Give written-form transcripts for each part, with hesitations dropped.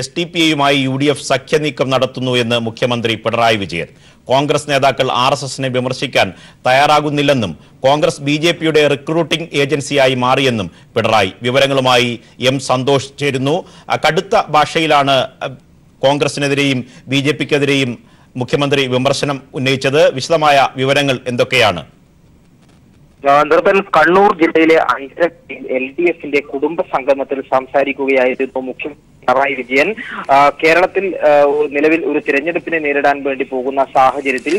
SDPI-യുമായി UDF സഖ്യനീക്കം നടത്തുന്നു എന്ന് മുഖ്യമന്ത്രി പിണറായി വിജയൻ. കോൺഗ്രസ് നേതാക്കൾ RSSനെ വിമർശിക്കാൻ തയ്യാറാകുന്നില്ലെന്നും കോൺഗ്രസ് BJP-യുടെ റിക്രൂട്ടിംഗ് ഏജൻസിയായി മാറിയെന്നും പിണറായി. വിവരങ്ങളുമായി M സന്തോഷ് ചേരുന്നു. കടുത്ത ഭാഷയിലാണ് കോൺഗ്രസിനെതിരെയും BJP-ക്കെതിരെയും മുഖ്യമന്ത്രി വിമർശനം ഉന്നയിച്ചത്. വിശദമായ വിവരങ്ങൾ എന്തൊക്കെയാണ്? നിർഭൻ കണ്ണൂർ ജില്ലയിലെ LDF-ന്റെ കുടുംബ സംഗമത്തിൽ സംസാരിക്കുകയായിരുന്നു മുഖ്യമന്ത്രി പിണറായി വിജയൻ. കേരളത്തിൽ നിലവിൽ ഒരു തിരഞ്ഞെടുപ്പിനെ നേരിടാൻ വേണ്ടി പോകുന്ന സാഹചര്യത്തിൽ,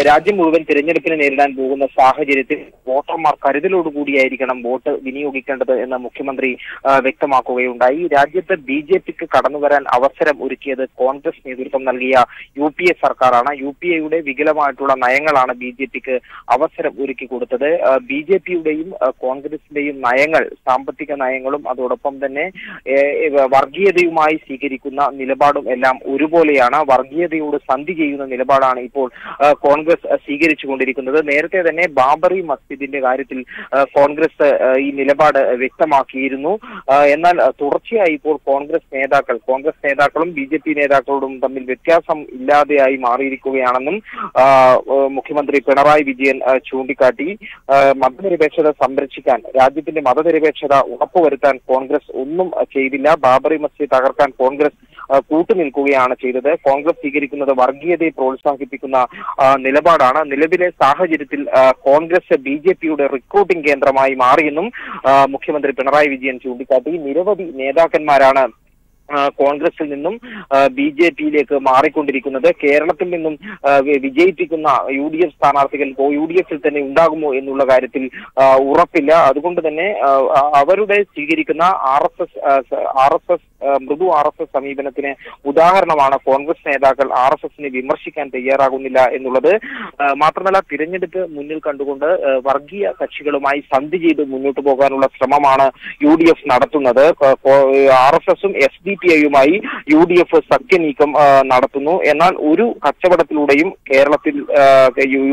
രാജ്യം മുഴുവൻ തിരഞ്ഞെടുപ്പിനെ നേരിടാൻ പോകുന്ന സാഹചര്യത്തിൽ വോട്ടർമാർ കരുതലോടുകൂടിയായിരിക്കണം വോട്ട് വിനിയോഗിക്കേണ്ടത് എന്ന് മുഖ്യമന്ത്രി വ്യക്തമാക്കുകയുണ്ടായി. രാജ്യത്ത് BJP-ക്ക് കടന്നുവരാൻ അവസരം ഒരുക്കിയത് കോൺഗ്രസ് നേതൃത്വം നൽകിയ UPA സർക്കാരാണ്. UPA-യുടെ വികലമായിട്ടുള്ള നയങ്ങളാണ് BJP-ക്ക് അവസരം ഒരുക്കി കൊടുത്തത്. BJP-യുടെയും കോൺഗ്രസിന്റെയും നയങ്ങൾ, സാമ്പത്തിക നയങ്ങളും അതോടൊപ്പം തന്നെ വർഗീയതയുമായി സ്വീകരിക്കുന്ന നിലപാടും എല്ലാം ഒരുപോലെയാണ്. വർഗീയതയോട് സന്ധി ചെയ്യുന്ന നിലപാടാണ് ഇപ്പോൾ കോൺഗ്രസ് സ്വീകരിച്ചുകൊണ്ടിരിക്കുന്നത്. നേരത്തെ തന്നെ ബാബറി മസ്ജിദിന്റെ കാര്യത്തിൽ കോൺഗ്രസ് ഈ നിലപാട് വ്യക്തമാക്കിയിരുന്നു. എന്നാൽ തുടർച്ചയായി ഇപ്പോൾ കോൺഗ്രസ് നേതാക്കളും BJP നേതാക്കളോടും തമ്മിൽ വ്യത്യാസം ഇല്ലാതെയായി മാറിയിരിക്കുകയാണെന്നും മുഖ്യമന്ത്രി പിണറായി വിജയൻ ചൂണ്ടിക്കാട്ടി. മതനിരപേക്ഷത സംരക്ഷിക്കാൻ, രാജ്യത്തിന്റെ മതനിരപേക്ഷത ഉറപ്പുവരുത്താൻ കോൺഗ്രസ് ഒന്നും ചെയ്തില്ല. ബാബറി മസ്ജിദ് തകർക്കാൻ കോൺഗ്രസ് കൂട്ടുനിൽക്കുകയാണ് ചെയ്തത്. കോൺഗ്രസ് സ്വീകരിക്കുന്നത് വർഗീയതയെ പ്രോത്സാഹിപ്പിക്കുന്ന നിലപാടാണ്. നിലവിലെ സാഹചര്യത്തിൽ കോൺഗ്രസ് BJP-യുടെ റിക്രൂട്ടിംഗ് കേന്ദ്രമായി മാറിയെന്നും മുഖ്യമന്ത്രി പിണറായി വിജയൻ ചൂണ്ടിക്കാട്ടി. നിരവധി നേതാക്കന്മാരാണ് കോൺഗ്രസിൽ നിന്നും BJP-യിലേക്ക് മാറിക്കൊണ്ടിരിക്കുന്നത്. കേരളത്തിൽ നിന്നും വിജയിപ്പിക്കുന്ന UDF സ്ഥാനാർത്ഥികൾ UDF-ൽ തന്നെ ഉണ്ടാകുമോ എന്നുള്ള കാര്യത്തിൽ ഉറപ്പില്ല. അതുകൊണ്ട് തന്നെ അവരുടെ സ്വീകരിക്കുന്ന RSS മൃദു RSS സമീപനത്തിന് ഉദാഹരണമാണ് കോൺഗ്രസ് നേതാക്കൾ RSSനെ വിമർശിക്കാൻ തയ്യാറാകുന്നില്ല എന്നുള്ളത്. മാത്രമല്ല, തിരഞ്ഞെടുപ്പ് മുന്നിൽ കണ്ടുകൊണ്ട് വർഗീയ കക്ഷികളുമായി സന്ധി ചെയ്ത് മുന്നോട്ട് പോകാനുള്ള ശ്രമമാണ് UDF നടത്തുന്നത്. RSS-ഉം SDPI-യുമായി UDF സഖ്യനീക്കം നടത്തുന്നു. എന്നാൽ ഒരു കച്ചവടത്തിലൂടെയും കേരളത്തിൽ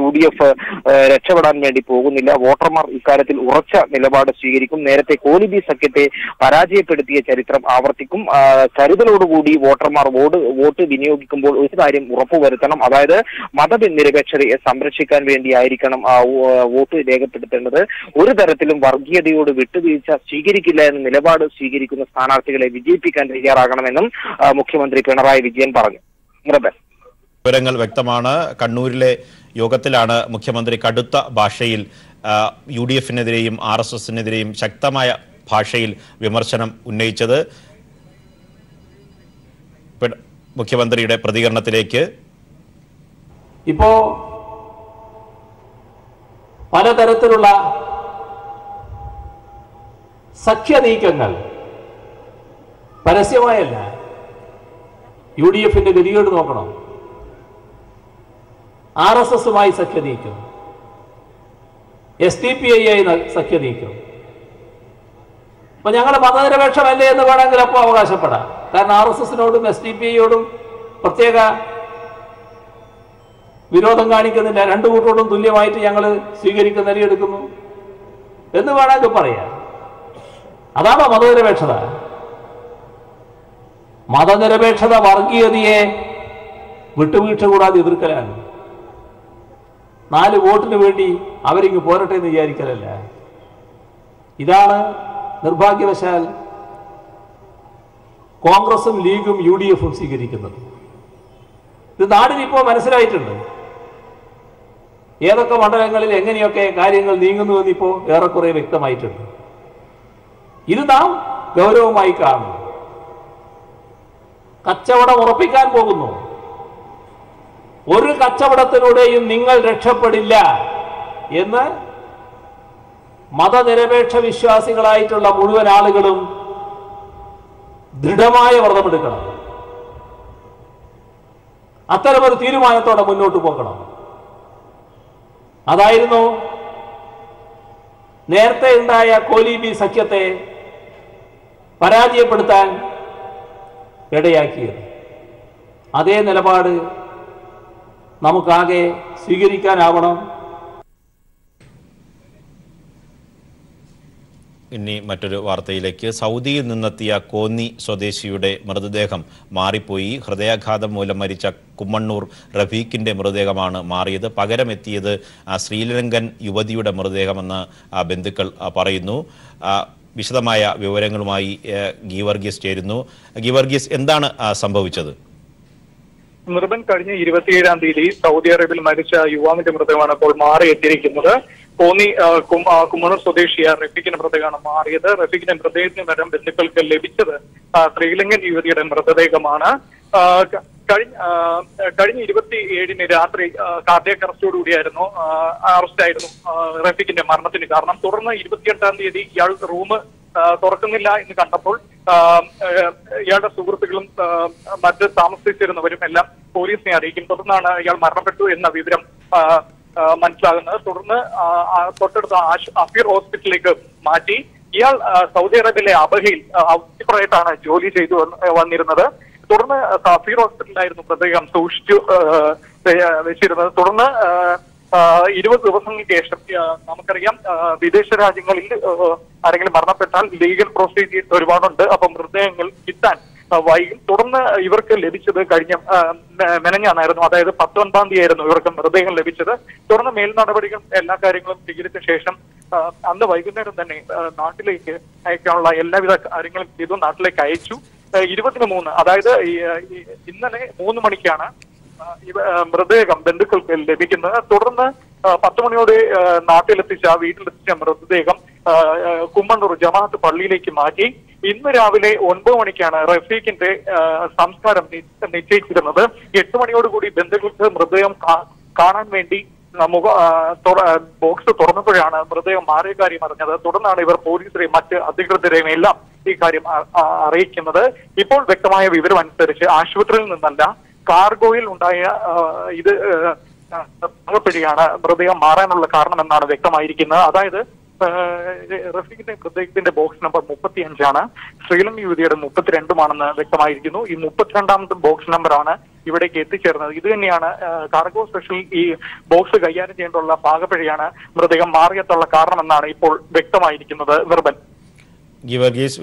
UDF രക്ഷപ്പെടാൻ വേണ്ടി പോകുന്നില്ല. വോട്ടർമാർ ഇക്കാര്യത്തിൽ ഉറച്ച നിലപാട് സ്വീകരിക്കും. നേരത്തെ കോലിബി സഖ്യത്തെ പരാജയപ്പെടുത്തിയ ചരിത്രം ആവർത്തിക്കും. കരുതലോടുകൂടി വോട്ടർമാർ വോട്ട് വിനിയോഗിക്കുമ്പോൾ ഒരു കാര്യം ഉറപ്പുവരുത്തണം, അതായത് മതനിരപേക്ഷതയെ സംരക്ഷിക്കാൻ വേണ്ടിയായിരിക്കണം വോട്ട് രേഖപ്പെടുത്തേണ്ടത്. ഒരു തരത്തിലും വർഗീയതയോട് വിട്ടുവീഴ്ച സ്വീകരിക്കില്ല എന്ന നിലപാട് സ്വീകരിക്കുന്ന സ്ഥാനാർത്ഥികളെ വിജയിപ്പിക്കാൻ തയ്യാറാകണമെന്നും മുഖ്യമന്ത്രി പിണറായി വിജയൻ പറഞ്ഞു. വിവരങ്ങൾ വ്യക്തമാണ്. കണ്ണൂരിലെ യോഗത്തിലാണ് മുഖ്യമന്ത്രി കടുത്ത ഭാഷയിൽ UDF-നെതിരെയും RSS-നെതിരെയും ശക്തമായ ഭാഷയിൽ വിമർശനം ഉന്നയിച്ചത്. മുഖ്യമന്ത്രിയുടെ പ്രതികരണത്തിലേക്ക്. ഇപ്പോ പലതരത്തിലുള്ള സഖ്യനീക്കങ്ങൾ പരസ്യമായല്ല. UDF-ന്റെ ഗതികേട് നോക്കണം. RSS-മായി സഖ്യനീക്കം, SDPI-യായി സഖ്യനീക്കം. അപ്പൊ ഞങ്ങൾ മതനിരപേക്ഷമല്ലേ എന്ന് വേണമെങ്കിൽ അപ്പോൾ അവകാശപ്പെടാം. കാരണം RSS-നോടും SDPI-യോടും പ്രത്യേക വിരോധം കാണിക്കുന്നില്ല. രണ്ടു കൂട്ടരോടും തുല്യമായിട്ട് ഞങ്ങൾ സ്വീകരിക്കുന്ന നിലയെടുക്കുന്നു എന്ന് വേണമെങ്കിൽ പറയാം. അതാണോ മതനിരപേക്ഷത? മതനിരപേക്ഷത വർഗീയതയെ വിട്ടുവീഴ്ച കൂടാതെ എതിർക്കലാണ്. 4 വോട്ടിന് വേണ്ടി അവരിങ്ങ് പോരട്ടെ എന്ന് വിചാരിക്കലല്ല. ഇതാണ് നിർഭാഗ്യവശാൽ കോൺഗ്രസും ലീഗും UDF-ഉം സ്വീകരിക്കുന്നത്. ഇത് നാടിനിപ്പോൾ മനസ്സിലായിട്ടുണ്ട്. ഏതൊക്കെ മണ്ഡലങ്ങളിൽ എങ്ങനെയൊക്കെ കാര്യങ്ങൾ നീങ്ങുന്നുവെന്ന് ഇപ്പോൾ ഏറെക്കുറെ വ്യക്തമായിട്ടുണ്ട്. ഇത് നാം ഗൗരവമായി കാണുന്നു. കച്ചവടം ഉറപ്പിക്കാൻ പോകുന്നു. ഒരു കച്ചവടത്തിലൂടെയും നിങ്ങൾ രക്ഷപ്പെടില്ല എന്ന് മതനിരപേക്ഷ വിശ്വാസികളായിട്ടുള്ള മുഴുവൻ ആളുകളും ദൃഢമായ വ്രതമെടുക്കണം. അത്തരമൊരു തീരുമാനത്തോടെ മുന്നോട്ട് പോകണം. അതായിരുന്നു നേരത്തെ ഉണ്ടായ കോലിബി സഖ്യത്തെ പരാജയപ്പെടുത്താൻ ഇടയാക്കിയത്. അതേ നിലപാട് നമുക്കാകെ സ്വീകരിക്കാനാവണം. ഇനി മറ്റൊരു വാർത്തയിലേക്ക്. സൗദിയിൽ നിന്നെത്തിയ കോന്നി സ്വദേശിയുടെ മൃതദേഹം മാറിപ്പോയി. ഹൃദയാഘാതം മൂലം മരിച്ച കുമ്മണ്ണൂർ റഫീഖിന്റെ മൃതദേഹമാണ് മാറിയത്. പകരം എത്തിയത് ശ്രീലങ്കൻ യുവതിയുടെ മൃതദേഹമെന്ന് ബന്ധുക്കൾ പറയുന്നു. വിശദമായ വിവരങ്ങളുമായി ഗീവർഗീസ് ചേരുന്നു. ഗീവർഗീസ്, എന്താണ് സംഭവിച്ചത്? നിർബൻ കഴിഞ്ഞ 27-ാം തീയതി സൗദി അറേബ്യയിൽ മരിച്ച യുവാവിന്റെ മൃതദേഹമാണ് ഇപ്പോൾ മാറിയെത്തിയിരിക്കുന്നത്. കോന്നി കുമ്മണ്ണൂർ സ്വദേശിയ റഫീഖിന്റെ മൃതദേഹമാണ് മാറിയത്. റഫീഖിന്റെ മൃതദേഹത്തിന് പകരം ബന്ധുക്കൾക്ക് ലഭിച്ചത് ശ്രീലങ്കൻ യുവതിയുടെ മൃതദേഹമാണ്. കഴിഞ്ഞ 27-ന് രാത്രി കാർഡിയാക് അറസ്റ്റോടുകൂടിയായിരുന്നു അറസ്റ്റായിരുന്നു റഫീഖിന്റെ മരണത്തിന് കാരണം. തുടർന്ന് 28-ാം തീയതി ഇയാൾ റൂം തുറക്കുന്നില്ല എന്ന് കണ്ടപ്പോൾ ഇയാളുടെ സുഹൃത്തുക്കളും മറ്റ് താമസിച്ചിരുന്നവരും എല്ലാം പോലീസിനെ അറിയിക്കും. തുടർന്നാണ് ഇയാൾ മരണപ്പെട്ടു എന്ന വിവരം മനസ്സിലാകുന്നത്. തുടർന്ന് തൊട്ടടുത്ത അഫീർ ഹോസ്പിറ്റലിലേക്ക് മാറ്റി. ഇയാൾ സൗദി അറേബ്യയിലെ അബഹയിൽ ാണ് ജോലി ചെയ്തു വന്നിരുന്നത്. തുടർന്ന് അഫീർ ഹോസ്പിറ്റലിലായിരുന്നു മൃതദേഹം സൂക്ഷിച്ചു വെച്ചിരുന്നത്. തുടർന്ന് 20 ദിവസങ്ങൾക്ക് ശേഷം നമുക്കറിയാം വിദേശ രാജ്യങ്ങളിൽ ആരെങ്കിലും മരണപ്പെട്ടാൽ ലീഗൽ പ്രൊസീജിയേഴ്സ് ഒരുപാടുണ്ട്. അപ്പൊ മൃതദേഹങ്ങൾ കിട്ടാൻ വൈകും. തുടർന്ന് ഇവർക്ക് ലഭിച്ചത് കഴിഞ്ഞ മെനഞ്ഞാന്നായിരുന്നു, അതായത് 19-ാം തീയതി ആയിരുന്നു ഇവർക്ക് മൃതദേഹം ലഭിച്ചത്. തുടർന്ന് മേൽ നടപടികൾ എല്ലാ കാര്യങ്ങളും സ്വീകരിച്ച ശേഷം അന്ന് വൈകുന്നേരം തന്നെ നാട്ടിലേക്ക് അയക്കാനുള്ള എല്ലാവിധ കാര്യങ്ങളും ചെയ്തു. നാട്ടിലേക്ക് അയച്ചു. 23 അതായത് ഇന്നലെ 3 മണിക്കാണ് മൃതദേഹം ബന്ധുക്കൾക്ക് ലഭിക്കുന്നത്. തുടർന്ന് 10 മണിയോടെ നാട്ടിലെത്തിച്ച വീട്ടിലെത്തിച്ച മൃതദേഹം കുമ്മണ്ണൂർ ജമാഅത്ത് പള്ളിയിലേക്ക് മാറ്റി. ഇന്ന് രാവിലെ 9 മണിക്കാണ് റഫീഖിന്റെ സംസ്കാരം നിശ്ചയിച്ചിരുന്നത്. 8 മണിയോടുകൂടി ബന്ധുക്കൾക്ക് മൃതദേഹം കാണാൻ വേണ്ടി ബോക്സ് തുറന്നപ്പോഴാണ് മൃതദേഹം മാറിയ കാര്യം അറിഞ്ഞത്. തുടർന്നാണ് ഇവർ പോലീസിനെയും മറ്റ് അധികൃതരെയും എല്ലാം ഈ കാര്യം അറിയിക്കുന്നത്. ഇപ്പോൾ വ്യക്തമായ വിവരം അനുസരിച്ച് ആശുപത്രിയിൽ നിന്നല്ല, കാർഗോയിൽ ഉണ്ടായ ഇത് മൃതദേഹം മാറാനുള്ള കാരണമെന്നാണ് വ്യക്തമായിരിക്കുന്നത്. അതായത് റഫീഖിന്റെ മൃതദേഹത്തിന്റെ ബോക്സ് നമ്പർ 35 ശ്രീലങ്കൻ യുവതിയുടെ 32 വ്യക്തമായിരിക്കുന്നു. ഈ 32ാമത്തെ ബോക്സ് നമ്പറാണ് ഇവിടേക്ക് എത്തിച്ചേർന്നത്. ഇത് തന്നെയാണ് കാർഗോ സ്പെഷ്യൽ ഈ ബോക്സ് കൈകാര്യം ചെയ്യേണ്ടുള്ള പാകപ്പിഴയാണ് മൃതദേഹം മാറിയെത്തുള്ള കാരണമെന്നാണ് ഇപ്പോൾ വ്യക്തമായിരിക്കുന്നത്. നിർബൻ ഗീവർഗീസ്,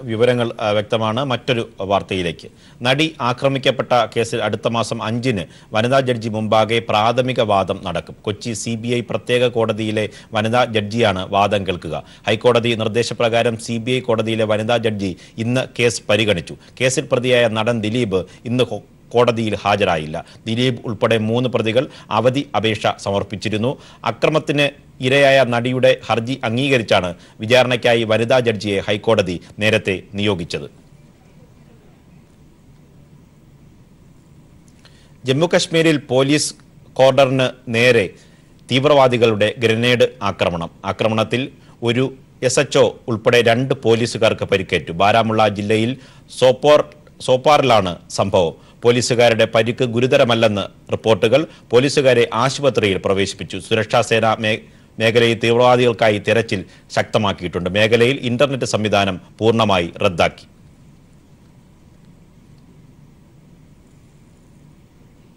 വിവരങ്ങൾ വ്യക്തമാണ്. മറ്റൊരു വാർത്തയിലേക്ക്. നടി ആക്രമിക്കപ്പെട്ട കേസിൽ അടുത്ത മാസം 5-ന് വനിതാ ജഡ്ജി മുമ്പാകെ പ്രാഥമിക വാദം നടക്കും. കൊച്ചി CBI പ്രത്യേക കോടതിയിലെ വനിതാ ജഡ്ജിയാണ് വാദം കേൾക്കുക. ഹൈക്കോടതി നിർദ്ദേശപ്രകാരം CBI കോടതിയിലെ വനിതാ ജഡ്ജി ഇന്ന് കേസ് പരിഗണിച്ചു. കേസിൽ പ്രതിയായ നടൻ ദിലീപ് ഇന്ന് കോടതിയിൽ ഹാജരായില്ല. ദിലീപ് ഉൾപ്പെടെ 3 പ്രതികൾ അവധി അപേക്ഷ സമർപ്പിച്ചിരുന്നു. അക്രമത്തിന് ഇരയായ നടിയുടെ ഹർജി അംഗീകരിച്ചാണ് വിചാരണയ്ക്കായി വനിതാ ജഡ്ജിയെ ഹൈക്കോടതി നേരത്തെ നിയോഗിച്ചത്. ജമ്മുകശ്മീരിൽ പോലീസ് കോർഡറിന് നേരെ തീവ്രവാദികളുടെ ഗ്രനേഡ് ആക്രമണത്തിൽ ഒരു SHO ഉൾപ്പെടെ 2 പോലീസുകാർക്ക് പരിക്കേറ്റു. ബാരാമുള്ള ജില്ലയിൽ സോപ്പാറിലാണ് സംഭവം. പോലീസുകാരുടെ പരിക്ക് ഗുരുതരമല്ലെന്ന് റിപ്പോർട്ടുകൾ. പോലീസുകാരെ ആശുപത്രിയിൽ പ്രവേശിപ്പിച്ചു. സുരക്ഷാസേന മേഖലയിൽ തീവ്രവാദികൾക്കായി തെരച്ചിൽ ശക്തമാക്കിയിട്ടുണ്ട്. മേഖലയിൽ ഇന്റർനെറ്റ് സംവിധാനം പൂർണ്ണമായി റദ്ദാക്കി.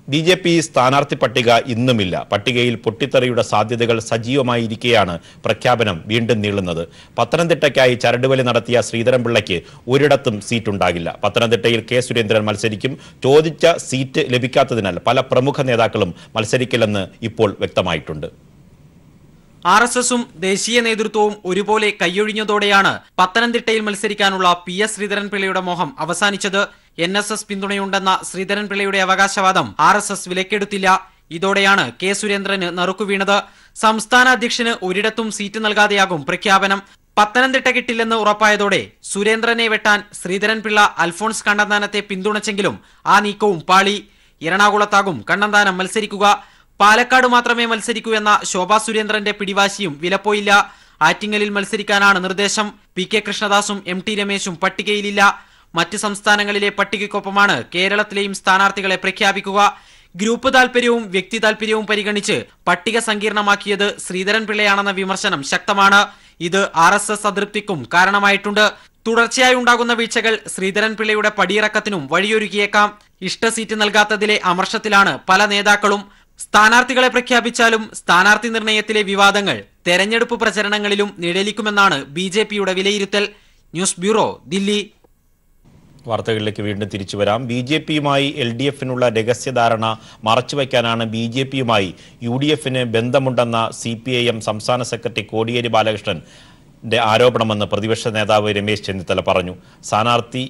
BJP സ്ഥാനാർത്ഥി പട്ടിക ഇന്നുമില്ല. പട്ടികയിൽ പൊട്ടിത്തെറിയുടെ സാധ്യതകൾ സജീവമായിരിക്കെയാണ് പ്രഖ്യാപനം വീണ്ടും നീളുന്നത്. പത്തനംതിട്ടയ്ക്കായി ചരടുവലി നടത്തിയ ശ്രീധരൻപിള്ളയ്ക്ക് ഒരിടത്തും സീറ്റുണ്ടാകില്ല. പത്തനംതിട്ടയിൽ K. സുരേന്ദ്രൻ മത്സരിക്കും. ചോദിച്ച സീറ്റ് ലഭിക്കാത്തതിനാൽ പല പ്രമുഖ നേതാക്കളും മത്സരിക്കില്ലെന്ന് ഇപ്പോൾ വ്യക്തമായിട്ടുണ്ട്. RSSും ദേശീയ നേതൃത്വവും ഒരുപോലെ കൈയൊഴിഞ്ഞതോടെയാണ് പത്തനംതിട്ടയിൽ മത്സരിക്കാനുള്ള PS ശ്രീധരൻപിള്ളയുടെ മോഹം അവസാനിച്ചത്. NSS പിന്തുണയുണ്ടെന്ന ശ്രീധരൻപിള്ളയുടെ അവകാശവാദം RSS വിലക്കെടുത്തില്ല. ഇതോടെയാണ് K. സുരേന്ദ്രന് നറുക്കുവീണത്. സംസ്ഥാന അധ്യക്ഷന് ഒരിടത്തും സീറ്റ് നൽകാതെയാകും പ്രഖ്യാപനം. പത്തനംതിട്ട കിട്ടില്ലെന്ന് ഉറപ്പായതോടെ സുരേന്ദ്രനെ വെട്ടാൻ ശ്രീധരൻപിള്ള അൽഫോൺസ് കണ്ണന്താനത്തെ പിന്തുണച്ചെങ്കിലും ആ നീക്കവും പാളി. എറണാകുളത്താകും കണ്ണന്താനം മത്സരിക്കുക. പാലക്കാട് മാത്രമേ മത്സരിക്കൂ എന്ന ശോഭാ സുരേന്ദ്രന്റെ പിടിവാശിയും വിലപ്പോയില്ല. ആറ്റിങ്ങലിൽ മത്സരിക്കാനാണ് നിർദ്ദേശം. PK കൃഷ്ണദാസും MT രമേശും പട്ടികയിലില്ല. മറ്റ് സംസ്ഥാനങ്ങളിലെ പട്ടികയ്ക്കൊപ്പമാണ് കേരളത്തിലെയും സ്ഥാനാർത്ഥികളെ പ്രഖ്യാപിക്കുക. ഗ്രൂപ്പ് താൽപര്യവും വ്യക്തി താൽപര്യവും പരിഗണിച്ച് പട്ടിക സങ്കീർണമാക്കിയത് ശ്രീധരൻപിള്ളയാണെന്ന വിമർശനം ശക്തമാണ്. ഇത് RSS അതൃപ്തിക്കും കാരണമായിട്ടുണ്ട്. തുടർച്ചയായി ഉണ്ടാകുന്ന വീഴ്ചകൾ ശ്രീധരൻപിള്ളയുടെ പടിയിറക്കത്തിനും വഴിയൊരുക്കിയേക്കാം. ഇഷ്ട സീറ്റ് നൽകാത്തതിലെ അമർഷത്തിലാണ് പല നേതാക്കളും. സ്ഥാനാർത്ഥികളെ പ്രഖ്യാപിച്ചാലും സ്ഥാനാർത്ഥി നിർണയത്തിലെ വിവാദങ്ങൾ തെരഞ്ഞെടുപ്പ് പ്രചരണങ്ങളിലും നിഴലിക്കുമെന്നാണ് BJPയുടെ വിലയിരുത്തൽ. News bureau, Delhi. വാർത്തകളിലേക്ക് വീണ്ടും തിരിച്ചു വരാം. BJPയുമായി LDFനുള്ള രഹസ്യധാരണ മറച്ചുവെക്കാനാണ് BJPയുമായി UDFന് ബന്ധമുണ്ടെന്ന CPIM സംസ്ഥാന സെക്രട്ടറി കോടിയേരി ബാലകൃഷ്ണന്റെ ആരോപണമെന്ന് പ്രതിപക്ഷ നേതാവ് രമേശ് ചെന്നിത്തല പറഞ്ഞു. സ്ഥാനാർത്ഥി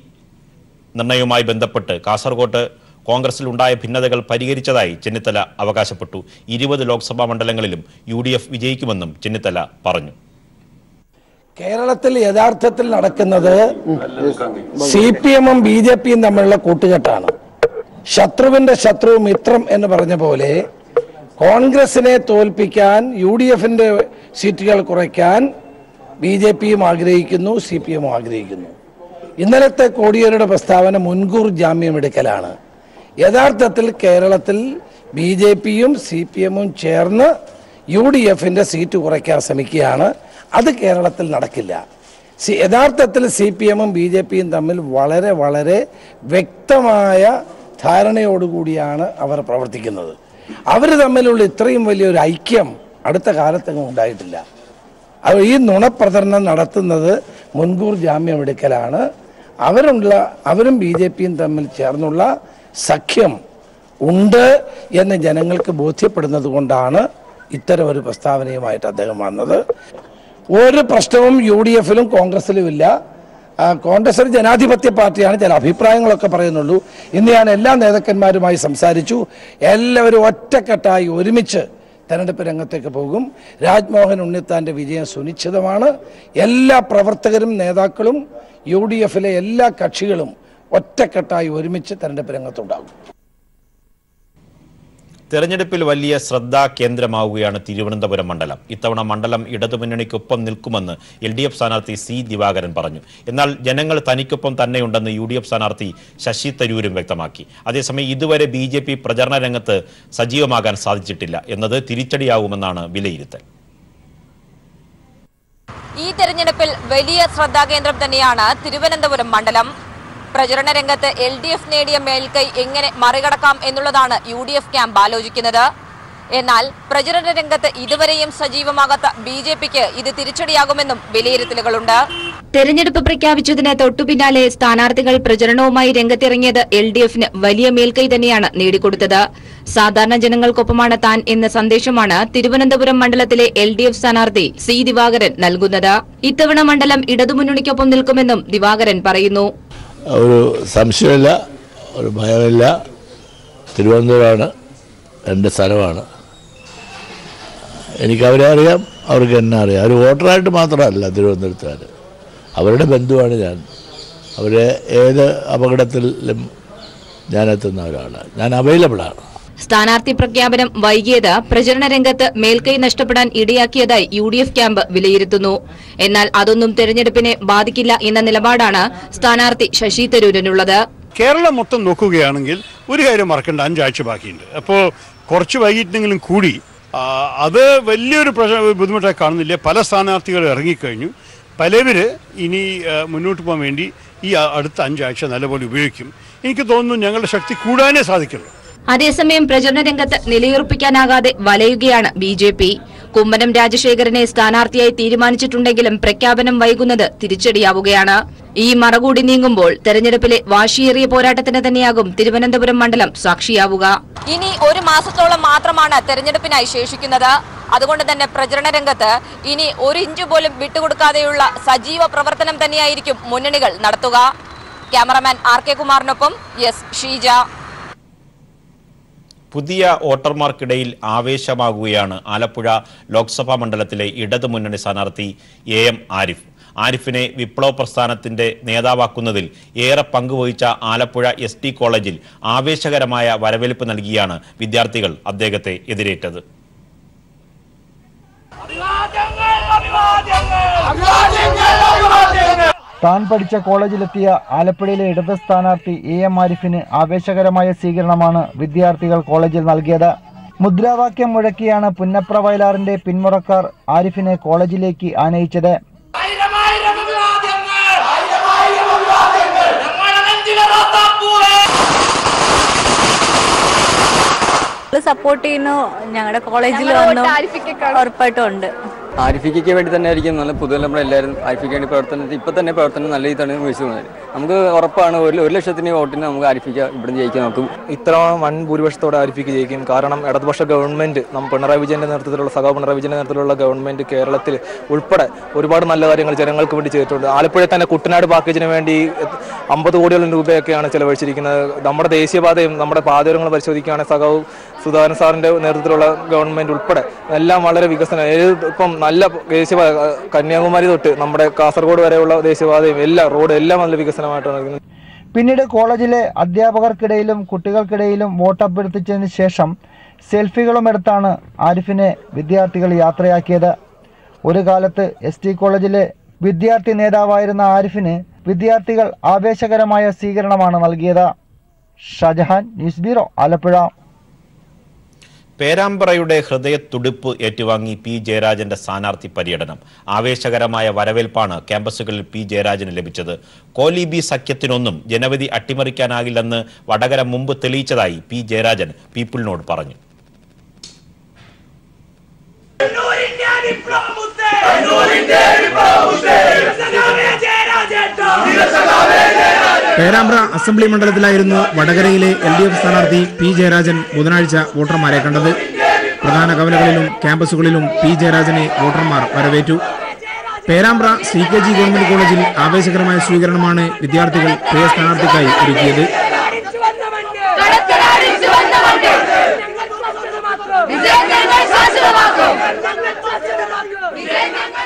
നിർണയവുമായി ബന്ധപ്പെട്ട് കാസർകോട്ട് കോൺഗ്രസിൽ ഉണ്ടായ ഭിന്നതകൾ പരിഹരിച്ചതായി ചെന്നിത്തല അവകാശപ്പെട്ടു. 20 ലോക്സഭാ മണ്ഡലങ്ങളിലും UDF വിജയിക്കുമെന്നും ചെന്നിത്തല പറഞ്ഞു. കേരളത്തിൽ യഥാർത്ഥത്തിൽ നടക്കുന്നത് CPMഉം BJPയും തമ്മിലുള്ള കൂട്ടുകെട്ടാണ്. ശത്രുവിന്റെ ശത്രു മിത്രം എന്ന് പറഞ്ഞ പോലെ കോൺഗ്രസിനെ തോൽപ്പിക്കാൻ, UDFന്റെ സീറ്റുകൾ കുറയ്ക്കാൻ BJPയും ആഗ്രഹിക്കുന്നു, CPMഉം ആഗ്രഹിക്കുന്നു. ഇന്നലത്തെ കോടിയേരിയുടെ പ്രസ്താവന മുൻകൂർ ജാമ്യമെടുക്കലാണ്. യഥാർത്ഥത്തിൽ കേരളത്തിൽ BJPയും CPMഉം ചേർന്ന് UDFന്റെ സീറ്റ് കുറയ്ക്കാൻ ശ്രമിക്കുകയാണ്. അത് കേരളത്തിൽ നടക്കില്ല. യഥാർത്ഥത്തിൽ CPMഉം BJPയും തമ്മിൽ വളരെ വളരെ വ്യക്തമായ ധാരണയോടുകൂടിയാണ് അവർ പ്രവർത്തിക്കുന്നത്. അവർ തമ്മിലുള്ള ഇത്രയും വലിയൊരു ഐക്യം അടുത്ത കാലത്തെങ്ങും ഉണ്ടായിട്ടില്ല. ഈ നുണപ്രചരണം നടത്തുന്നത് മുൻകൂർ ജാമ്യമെടുക്കലാണ്. അവരും BJPയും തമ്മിൽ ചേർന്നുള്ള സഖ്യം ഉണ്ട് എന്ന് ജനങ്ങൾക്ക് ബോധ്യപ്പെടുന്നത് കൊണ്ടാണ് ഇത്തരം ഒരു പ്രസ്താവനയുമായിട്ട് അദ്ദേഹം വന്നത്. ഒരു പ്രശ്നവും UDFലും കോൺഗ്രസിലും ഇല്ല. കോൺഗ്രസ് ഒരു ജനാധിപത്യ പാർട്ടിയാണ്. ചില അഭിപ്രായങ്ങളൊക്കെ പറയുന്നുള്ളൂ. ഇന്ന് ഞാൻ എല്ലാ നേതാക്കന്മാരുമായി സംസാരിച്ചു. എല്ലാവരും ഒറ്റക്കെട്ടായി ഒരുമിച്ച് തെരഞ്ഞെടുപ്പ് രംഗത്തേക്ക് പോകും. രാജ്മോഹൻ ഉണ്ണിത്താൻ്റെ വിജയം സുനിശ്ചിതമാണ്. എല്ലാ പ്രവർത്തകരും നേതാക്കളും UDFലെ എല്ലാ കക്ഷികളും ഒറ്റക്കെട്ടായി ഒരുമിച്ച് തെരഞ്ഞെടുപ്പ് രംഗത്തുണ്ടാകും. തെരഞ്ഞെടുപ്പിൽ വലിയ ശ്രദ്ധാ കേന്ദ്രമാവുകയാണ് തിരുവനന്തപുരം മണ്ഡലം. ഇത്തവണ മണ്ഡലം ഇടതുമുന്നണിക്കൊപ്പം നിൽക്കുമെന്ന് LDF സ്ഥാനാർത്ഥി C ദിവാകരൻ പറഞ്ഞു. എന്നാൽ ജനങ്ങൾ തനിക്കൊപ്പം തന്നെയുണ്ടെന്ന് UDF സ്ഥാനാർത്ഥി ശശി തരൂരും വ്യക്തമാക്കി. അതേസമയം ഇതുവരെ BJP പ്രചരണ രംഗത്ത് സജീവമാകാൻ സാധിച്ചിട്ടില്ല എന്നത് തിരിച്ചടിയാവുമെന്നാണ് വിലയിരുത്തൽ. ഈ തെരഞ്ഞെടുപ്പിൽ വലിയ ശ്രദ്ധാകേന്ദ്രം തന്നെയാണ് തിരുവനന്തപുരം മണ്ഡലം. പ്രചരണ രംഗത്ത് LDF നേടിയ മേൽക്കൈ എങ്ങനെ മറികടക്കാം എന്നുള്ളതാണ് UDF ക്യാമ്പ് ആലോചിക്കുന്നത്. എന്നാൽ പ്രചരണ രംഗത്ത് ഇതുവരെയും സജീവമാകാത്ത BJPക്ക് ഇത് തിരിച്ചടിയാകുമെന്നും വിലയിരുത്തലുകളുണ്ട്. തെരഞ്ഞെടുപ്പ് പ്രഖ്യാപിച്ചതിന് തൊട്ടുപിന്നാലെ സ്ഥാനാർത്ഥികൾ പ്രചരണവുമായി രംഗത്തിറങ്ങിയത് LDFന് വലിയ മേൽക്കൈ തന്നെയാണ് നേടിക്കൊടുത്തത്. സാധാരണ ജനങ്ങൾക്കൊപ്പമാണ് താൻ എന്ന സന്ദേശമാണ് തിരുവനന്തപുരം മണ്ഡലത്തിലെ LDF സ്ഥാനാർത്ഥി C ദിവാകരൻ നൽകുന്നത്. ഇത്തവണ മണ്ഡലം ഇടതുമുന്നണിക്കൊപ്പം നിൽക്കുമെന്നും ദിവാകരൻ പറയുന്നു. ഒരു സംശയമില്ല, ഒരു ഭയമില്ല. തിരുവനന്തപുരമാണ് എൻ്റെ സ്ഥലമാണ്. എനിക്കവരെ അറിയാം, അവർക്ക് എന്നെ അറിയാം. അവർ വോട്ടറായിട്ട് മാത്രമല്ല തിരുവനന്തപുരത്തുകാർ, അവരുടെ ബന്ധുവാണ് ഞാൻ. അവരെ ഏത് അപകടത്തിലും ഞാൻ എത്തുന്ന ഒരാളാണ്. ഞാൻ അവൈലബിളാണ്. സ്ഥാനാർത്ഥി പ്രഖ്യാപനം വൈകിയത് പ്രചരണ രംഗത്ത് മേൽക്കൈ നഷ്ടപ്പെടാൻ ഇടയാക്കിയതായി UDF ക്യാമ്പ് വിലയിരുത്തുന്നു. എന്നാൽ അതൊന്നും തെരഞ്ഞെടുപ്പിനെ ബാധിക്കില്ല എന്ന നിലപാടാണ് സ്ഥാനാർത്ഥി ശശി തരൂരിനുള്ളത്. കേരളം മൊത്തം നോക്കുകയാണെങ്കിൽ ഒരു കാര്യം മറക്കേണ്ട, 5 ആഴ്ച ബാക്കിയുണ്ട്. അപ്പോൾ കുറച്ച് വൈകിട്ടെങ്കിലും കൂടി അത് വലിയൊരു ബുദ്ധിമുട്ടായി കാണുന്നില്ല. പല സ്ഥാനാർത്ഥികൾ ഇറങ്ങിക്കഴിഞ്ഞു. പലവര് ഇനി മുന്നോട്ട് പോകാൻ വേണ്ടി ഈ അടുത്ത 5 ആഴ്ച നല്ലപോലെ ഉപയോഗിക്കും. എനിക്ക് തോന്നുന്നു ഞങ്ങളുടെ ശക്തി കൂടാനേ സാധിക്കുള്ളൂ. അതേസമയം പ്രചരണ രംഗത്ത് നിലയുറപ്പിക്കാനാകാതെ വലയുകയാണ് BJP. കുമ്മനം രാജശേഖരനെ സ്ഥാനാർത്ഥിയായി തീരുമാനിച്ചിട്ടുണ്ടെങ്കിലും പ്രഖ്യാപനം വൈകുന്നത് തിരിച്ചടിയാവുകയാണ്. ഈ മറകൂടി നീങ്ങുമ്പോൾ തെരഞ്ഞെടുപ്പിലെ വാശിയേറിയ പോരാട്ടത്തിന് തന്നെയാകും തിരുവനന്തപുരം മണ്ഡലം സാക്ഷിയാവുക. ഇനി 1 മാസത്തോളം മാത്രമാണ് തെരഞ്ഞെടുപ്പിനായി ശേഷിക്കുന്നത്. അതുകൊണ്ട് തന്നെ പ്രചരണ രംഗത്ത് ഇനി 1 ഇഞ്ച് പോലും വിട്ടുകൊടുക്കാതെയുള്ള സജീവ പ്രവർത്തനം തന്നെയായിരിക്കും മുന്നണികൾ നടത്തുക. ക്യാമറമാൻ RK കുമാറിനൊപ്പം ഷീജ. പുതിയ വോട്ടർമാർക്കിടയിൽ ആവേശമാകുകയാണ് ആലപ്പുഴ ലോക്സഭാ മണ്ഡലത്തിലെ ഇടതുമുന്നണി സ്ഥാനാർത്ഥി AM ആരിഫ്. ആരിഫിനെ വിപ്ലവ പ്രസ്ഥാനത്തിന്റെ നേതാവാക്കുന്നതിൽ ഏറെ പങ്കുവഹിച്ച ആലപ്പുഴ ST കോളേജിൽ ആവേശകരമായ വരവേൽപ്പ് നൽകിയാണ് വിദ്യാർത്ഥികൾ അദ്ദേഹത്തെ എതിരേറ്റത്. താൻ പഠിച്ച കോളേജിലെത്തിയ ആലപ്പുഴയിലെ ഇടത് സ്ഥാനാർത്ഥി AM ആരിഫിന് ആവേശകരമായ സ്വീകരണമാണ് വിദ്യാർത്ഥികൾ കോളേജിൽ നൽകിയത്. മുദ്രാവാക്യം മുഴക്കിയാണ് പുന്നപ്ര വയലാറിന്റെ പിന്മുറക്കാർ ആരിഫിനെ കോളേജിലേക്ക് ആനയിച്ചത്. സപ്പോർട്ട് ചെയ്യുന്നു. ഞങ്ങളുടെ കോളേജിൽ ഉറപ്പായിട്ടും ഉണ്ട്. ആരിഫിക്ക് വേണ്ടി തന്നെ ആയിരിക്കും നല്ല പൊതുതലമുറ ആരിഫിക്ക് വേണ്ടി പ്രവർത്തനത്തിൽ ഇപ്പം തന്നെ പ്രവർത്തനം നല്ല രീതിയിലാണ് വിളിച്ചുകൊണ്ടത്. നമുക്ക് ഉറപ്പാണ് 1,00,000 വോട്ടിന് നമുക്ക് ആരിഫിക്ക് ഇവിടെ ജയിക്കാൻ നോക്കും. ഇത്ര വൻ ഭൂരിപക്ഷത്തോടെ ആരിഫിക്ക് ജയിക്കും. കാരണം ഇടതുപക്ഷ ഗവൺമെന്റ് പിണറായി വിജയന്റെ നേതൃത്വത്തിലുള്ള പിണറായി വിജയന്റെ നേതൃത്വത്തിലുള്ള ഗവൺമെന്റ് കേരളത്തിൽ ഉൾപ്പെടെ ഒരുപാട് നല്ല കാര്യങ്ങൾ ജനങ്ങൾക്ക് വേണ്ടി ചെയ്തിട്ടുണ്ട്. ആലപ്പുഴ തന്നെ കുട്ടനാട് പാക്കേജിന് വേണ്ടി 50 കോടിയോളം രൂപയൊക്കെയാണ് ചെലവഴിച്ചിരിക്കുന്നത്. നമ്മുടെ ദേശീയപാതയും നമ്മുടെ പാതയോരങ്ങൾ പരിശോധിക്കുകയാണെങ്കിൽ സുധാകരൻ സാറിന്റെ നേതൃത്വത്തിലുള്ള ഗവൺമെന്റ് ഉൾപ്പെടെ എല്ലാം വളരെ വികസനം. ഇപ്പം നല്ല ദേശീയപാത കന്യാകുമാരി തൊട്ട് നമ്മുടെ കാസർഗോഡ് വരെയുള്ള ദേശീയപാതയും എല്ലാ റോഡ് എല്ലാം നല്ല വികസനമായിട്ടാണ്. പിന്നീട് കോളേജിലെ അധ്യാപകർക്കിടയിലും കുട്ടികൾക്കിടയിലും വോട്ടഭ്യർത്ഥിച്ചതിന് ശേഷം സെൽഫികളും എടുത്താണ് ആരിഫിനെ വിദ്യാർത്ഥികൾ യാത്രയാക്കിയത്. ഒരു കാലത്ത് ST കോളേജിലെ വിദ്യാർത്ഥി നേതാവായിരുന്ന ആരിഫിന് വിദ്യാർത്ഥികൾ ആവേശകരമായ സ്വീകരണമാണ് നൽകിയത്. Shahjahan, news bureau, Alappuzha. പേരാമ്പ്രയുടെ ഹൃദയത്തുടിപ്പ് ഏറ്റുവാങ്ങി P. ജയരാജന്റെ സ്ഥാനാർത്ഥി പര്യടനം. ആവേശകരമായ വരവേൽപ്പാണ് ക്യാമ്പസുകളിൽ P. ജയരാജന് ലഭിച്ചത്. കോലീബി സഖ്യത്തിനൊന്നും ജനവിധി അട്ടിമറിക്കാനാകില്ലെന്ന് വടകര മുമ്പ് തെളിയിച്ചതായി P. ജയരാജൻ പീപ്പിളിനോട് പറഞ്ഞു. പേരാമ്പ്ര അസംബ്ലി മണ്ഡലത്തിലായിരുന്നു വടകരയിലെ LDF സ്ഥാനാർത്ഥി P. ജയരാജൻ ബുധനാഴ്ച വോട്ടർമാരെ കണ്ടത്. പ്രധാന കവലകളിലും ക്യാമ്പസുകളിലും P. ജയരാജനെ വോട്ടർമാർ വരവേറ്റു. പേരാമ്പ്ര CKG ഗവൺമെന്റ് കോളേജിൽ ആവേശകരമായ സ്വീകരണമാണ് വിദ്യാർത്ഥികൾ പ്രിയ സ്ഥാനാർത്ഥിക്കായി ഒരുക്കിയത്.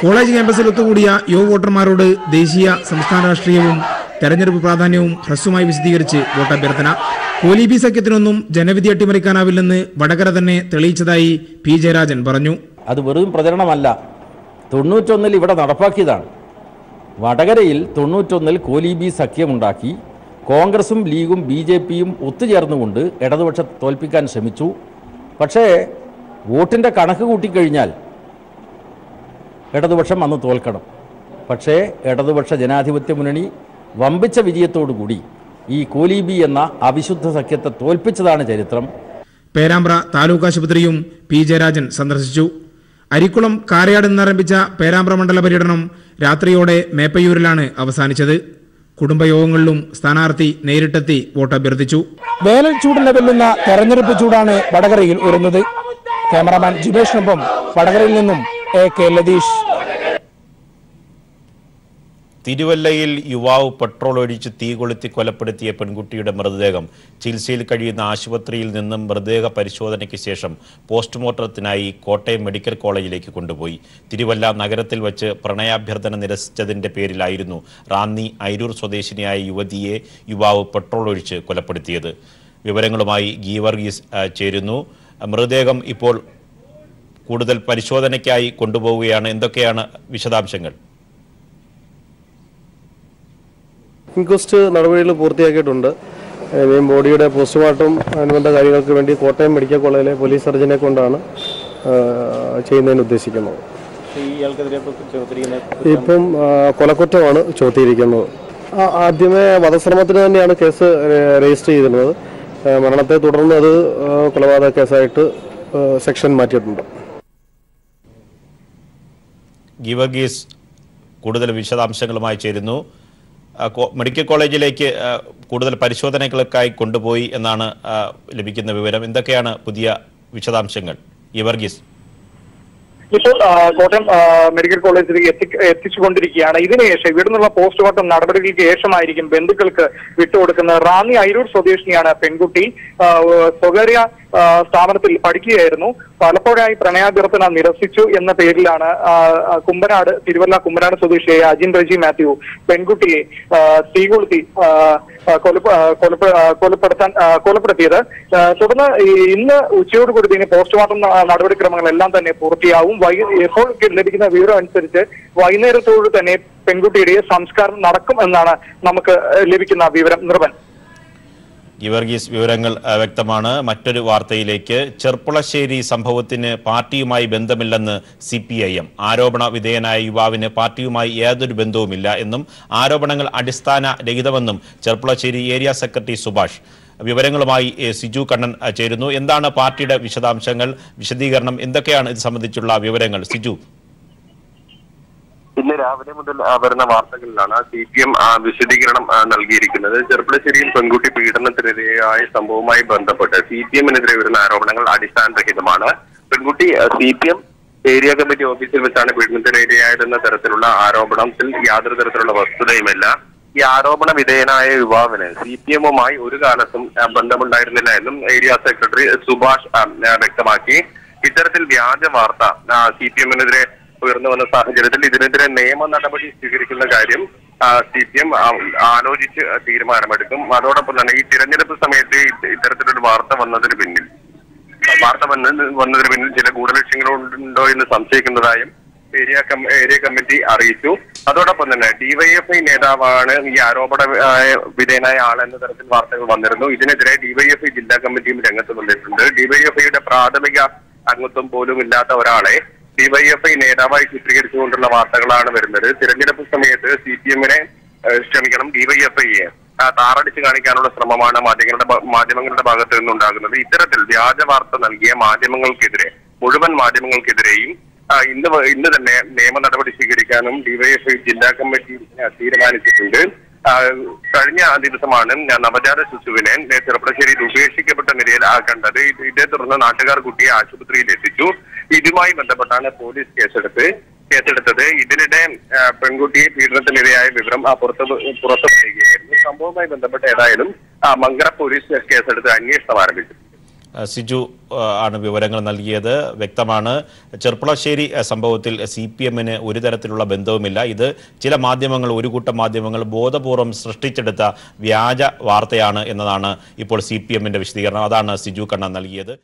കോളേജ് ക്യാമ്പസിൽ ഒത്തുകൂടിയ യുവ വോട്ടർമാരോട് ദേശീയ സംസ്ഥാന രാഷ്ട്രീയവും തെരഞ്ഞെടുപ്പ് പ്രാധാന്യവും ഹ്രസ്വമായി വിശദീകരിച്ച് വോട്ടഭ്യർത്ഥന. കോലീബി സഖ്യത്തിനൊന്നും ജനവിധി അട്ടിമറിക്കാനാവില്ലെന്ന് വടകര തന്നെ തെളിയിച്ചതായി P. ജയരാജൻ പറഞ്ഞു. അത് വെറും പ്രചരണമല്ല, 91 ഇവിടെ നടപ്പാക്കിയതാണ്. വടകരയിൽ 91 കോലീബി സഖ്യമുണ്ടാക്കി കോൺഗ്രസും ലീഗും BJPയും ഒത്തുചേർന്നുകൊണ്ട് ഇടതുപക്ഷത്തെ തോൽപ്പിക്കാൻ ശ്രമിച്ചു. പക്ഷേ വോട്ടിൻ്റെ കണക്ക് കൂട്ടിക്കഴിഞ്ഞാൽ ഇടതുപക്ഷം അന്ന് തോൽക്കണം. പക്ഷേ ഇടതുപക്ഷ ജനാധിപത്യ മുന്നണി വമ്പിച്ച വിജയത്തോടുകൂടി ഈ കോലീബി എന്ന അവിശുദ്ധ സഖ്യത്തെ തോൽപ്പിച്ചതാണ് ചരിത്രം. പേരാമ്പ്ര താലൂക്ക് ആശുപത്രിയും P. ജയരാജൻ സന്ദർശിച്ചു. അരിക്കുളം കാരയാട് നിന്നാരംഭിച്ച പേരാമ്പ്ര മണ്ഡല പര്യടനം രാത്രിയോടെ മേപ്പയൂരിലാണ് അവസാനിച്ചത്. കുടുംബയോഗങ്ങളിലും സ്ഥാനാർത്ഥി നേരിട്ടെത്തി വോട്ടഭ്യർത്ഥിച്ചു. വേനൽ ചൂടിനെ വെല്ലുന്ന തെരഞ്ഞെടുപ്പ് ചൂടാണ് വടകരയിൽ ഉയരുന്നത്. ക്യാമറാമാൻ ജിബേഷിനൊപ്പം വടകരയിൽ നിന്നും AK ലതീഷ്. തിരുവല്ലയിൽ യുവാവ് പെട്രോൾ ഒഴിച്ച് തീ കൊളുത്തി കൊലപ്പെടുത്തിയ പെൺകുട്ടിയുടെ മൃതദേഹം ചികിത്സയിൽ കഴിയുന്ന ആശുപത്രിയിൽ നിന്നും മൃതദേഹ പരിശോധനയ്ക്ക് ശേഷം പോസ്റ്റ്മോർട്ടത്തിനായി കോട്ടയം മെഡിക്കൽ കോളേജിലേക്ക് കൊണ്ടുപോയി. തിരുവല്ല നഗരത്തിൽ വച്ച് പ്രണയാഭ്യർത്ഥന നിരസിച്ചതിന്റെ പേരിലായിരുന്നു റാന്നി അയിരൂർ സ്വദേശിനിയായ യുവതിയെ യുവാവ് പെട്രോൾ ഒഴിച്ച് കൊലപ്പെടുത്തിയത്. വിവരങ്ങളുമായി ഗീവർഗീസ് ചേരുന്നു. മൃതദേഹം ഇപ്പോൾ കൂടുതൽ പരിശോധനയ്ക്കായി കൊണ്ടുപോവുകയാണ്. എന്തൊക്കെയാണ് വിശദാംശങ്ങൾ? ഇൻക്വസ്റ്റ് നടപടികൾ പൂർത്തിയാക്കിയിട്ടുണ്ട്. ഇനിയും ബോഡിയുടെ പോസ്റ്റ്മോർട്ടം അനുബന്ധ കാര്യങ്ങൾക്ക് വേണ്ടി കോട്ടയം മെഡിക്കൽ കോളേജിലെ പോലീസ് സർജനെ കൊണ്ടാണ് ചെയ്യുന്നതിന് ഉദ്ദേശിക്കുന്നത്. ഇപ്പം കൊലക്കുറ്റമാണ് ചുമത്തിയിരിക്കുന്നത്. ആദ്യമേ വധശ്രമത്തിന് തന്നെയാണ് കേസ് രജിസ്റ്റർ ചെയ്തിരുന്നത്. മരണത്തെ തുടർന്ന് അത് കൊലപാതക കേസായിട്ട് സെക്ഷൻ മാറ്റിയിട്ടുണ്ട്. ഗീവർഗീസ് കൂടുതൽ വിശദാംശങ്ങളുമായി ചേരുന്നു. മെഡിക്കൽ കോളേജിലേക്ക് കൂടുതൽ പരിശോധനകൾക്കായി കൊണ്ടുപോയി എന്നാണ് ലഭിക്കുന്ന വിവരം. എന്തൊക്കെയാണ് പുതിയ വിശദാംശങ്ങൾ ഗീവർഗീസ്? ഇപ്പോൾ കോട്ടയം മെഡിക്കൽ കോളേജിലേക്ക് എത്തിച്ചുകൊണ്ടിരിക്കുകയാണ്. ഇതിനുശേഷം ഇവിടെ നിന്നുള്ള പോസ്റ്റ്മോർട്ടം നടപടികൾക്ക് ശേഷമായിരിക്കും ബന്ധുക്കൾക്ക് വിട്ടുകൊടുക്കുന്നത്. റാന്നി അയിരൂർ സ്വദേശിനിയാണ് പെൺകുട്ടി. സ്വകാര്യ സ്ഥാപനത്തിൽ പഠിക്കുകയായിരുന്നു. പലപ്പോഴായി പ്രണയാഭ്യർത്ഥന നിരസിച്ചു എന്ന പേരിലാണ് തിരുവല്ല കുമ്പനാട് സ്വദേശിയായ അജിൻ റജി മാത്യു പെൺകുട്ടിയെ തീ കൊളുത്തി കൊലപ്പെടുത്തിയത്. തുടർന്ന് ഇന്ന് ഉച്ചയോടുകൂടി ഇതിന് പോസ്റ്റ്മോർട്ടം നടപടിക്രമങ്ങളെല്ലാം തന്നെ പൂർത്തിയാവും. ഇപ്പോൾ ലഭിക്കുന്ന വിവരം അനുസരിച്ച് വൈകുന്നേരത്തോട് തന്നെ പെൺകുട്ടിയുടെ സംസ്കാരം നടക്കും എന്നാണ് നമുക്ക് ലഭിക്കുന്ന വിവരം. നിർവൻ ഗീവർഗീസ്, വിവരങ്ങൾ വ്യക്തമാണ്. മറ്റൊരു വാർത്തയിലേക്ക്. ചെർപ്പുളശ്ശേരി സംഭവത്തിന് പാർട്ടിയുമായി ബന്ധമില്ലെന്ന് CPIM. ആരോപണ വിധേയനായ യുവാവിന് പാർട്ടിയുമായി യാതൊരു ബന്ധവുമില്ല എന്നും ആരോപണങ്ങൾ അടിസ്ഥാനരഹിതമെന്നും ചെർപ്പുളശ്ശേരി ഏരിയ സെക്രട്ടറി സുഭാഷ്. വിവരങ്ങളുമായി സിജു കണ്ണൻ ചേരുന്നു. എന്താണ് പാർട്ടിയുടെ വിശദാംശങ്ങൾ, വിശദീകരണം, എന്തൊക്കെയാണ് ഇത് സംബന്ധിച്ചുള്ള വിവരങ്ങൾ? സിജു. ഇന്ന് രാവിലെ മുതൽ വരുന്ന വാർത്തകളിലാണ് CPM വിശദീകരണം നൽകിയിരിക്കുന്നത്. ചെർപ്പളശ്ശേരിയിൽ പെൺകുട്ടി പീഡനത്തിനിരയായ സംഭവവുമായി ബന്ധപ്പെട്ട് CPM-നെതിരെ വരുന്ന ആരോപണങ്ങൾ അടിസ്ഥാനരഹിതമാണ്. പെൺകുട്ടി CPM ഏരിയ കമ്മിറ്റി ഓഫീസിൽ വെച്ചാണ് പീഡനത്തിനിരയായതെന്ന തരത്തിലുള്ള ആരോപണത്തിൽ യാതൊരു തരത്തിലുള്ള വസ്തുതയുമില്ല. ഈ ആരോപണ വിധേയനായ യുവാവിന് CPM-വുമായി ഒരു കാലത്തും ബന്ധമുണ്ടായിരുന്നില്ല എന്നും ഏരിയ സെക്രട്ടറി സുഭാഷ് വ്യക്തമാക്കി. ഇത്തരത്തിൽ വ്യാജ വാർത്ത CPM-നെതിരെ ഉയർന്നു വന്ന സാഹചര്യത്തിൽ ഇതിനെതിരെ നിയമ നടപടി സ്വീകരിക്കുന്ന കാര്യം CPM ആലോചിച്ച് തീരുമാനമെടുക്കും. അതോടൊപ്പം തന്നെ ഈ തിരഞ്ഞെടുപ്പ് സമയത്ത് ഇത്തരത്തിലൊരു വാർത്ത വന്നതിന് പിന്നിൽ ചില ഗൂഢലക്ഷ്യങ്ങളുണ്ടോ എന്ന് സംശയിക്കുന്നതായും ഏരിയ കമ്മിറ്റി അറിയിച്ചു. അതോടൊപ്പം തന്നെ DYFI നേതാവാണ് ഈ ആരോപണ വിധേയനായ ആളെന്ന തരത്തിൽ വാർത്തകൾ വന്നിരുന്നു. ഇതിനെതിരെ DYFI ജില്ലാ കമ്മിറ്റിയും രംഗത്ത് വന്നിട്ടുണ്ട്. DYFIയുടെ പ്രാഥമിക അംഗത്വം പോലും ഇല്ലാത്ത ഒരാളെ DYFI നേതാവായി ചിത്രീകരിച്ചുകൊണ്ടുള്ള വാർത്തകളാണ് വരുന്നത്. തിരഞ്ഞെടുപ്പ് സമയത്ത് DYFIയെ താറടിച്ച് കാണിക്കാനുള്ള ശ്രമമാണ് മാധ്യമങ്ങളുടെ ഭാഗത്ത് നിന്നുണ്ടാകുന്നത്. ഇത്തരത്തിൽ വ്യാജ വാർത്ത നൽകിയ മുഴുവൻ മാധ്യമങ്ങൾക്കെതിരെയും ഇന്ന് തന്നെ നിയമ നടപടി സ്വീകരിക്കാനും DYFI ജില്ലാ കമ്മിറ്റി തീരുമാനിച്ചിട്ടുണ്ട്. കഴിഞ്ഞ ദിവസമാണ് നവജാത ശിശുവിനെ ചെർപ്പളശ്ശേരിയിൽ ഉപേക്ഷിക്കപ്പെട്ട നിലയിൽ കണ്ടത്. ഇതേ തുടർന്ന് നാട്ടുകാർ കുട്ടിയെ ആശുപത്രിയിൽ എത്തിച്ചു. ഇതുമായി ബന്ധപ്പെട്ടാണ് പോലീസ് കേസെടുത്തത്. ഇതിനിടെ പെൺകുട്ടിയെ പീഡനത്തിനിരയായ വിവരം പുറത്തു വരികയായിരുന്നു. സംഭവവുമായി ബന്ധപ്പെട്ട് ഏതായാലും മങ്കര പോലീസ് കേസെടുത്ത് അന്വേഷണം ആരംഭിച്ചു. സിജു ആണ് വിവരങ്ങൾ നൽകിയത്. വ്യക്തമാണ്, ചെർപ്പളശ്ശേരി സംഭവത്തിൽ CPM-ന് ഒരു തരത്തിലുള്ള ബന്ധവുമില്ല. ഇത് ചില മാധ്യമങ്ങൾ, ഒരു കൂട്ടം മാധ്യമങ്ങൾ ബോധപൂർവം സൃഷ്ടിച്ചെടുത്ത വ്യാജ വാർത്തയാണ് എന്നതാണ് ഇപ്പോൾ CPM-ന്റെ വിശദീകരണം. അതാണ് സിജു കണ്ണൻ നൽകിയത്.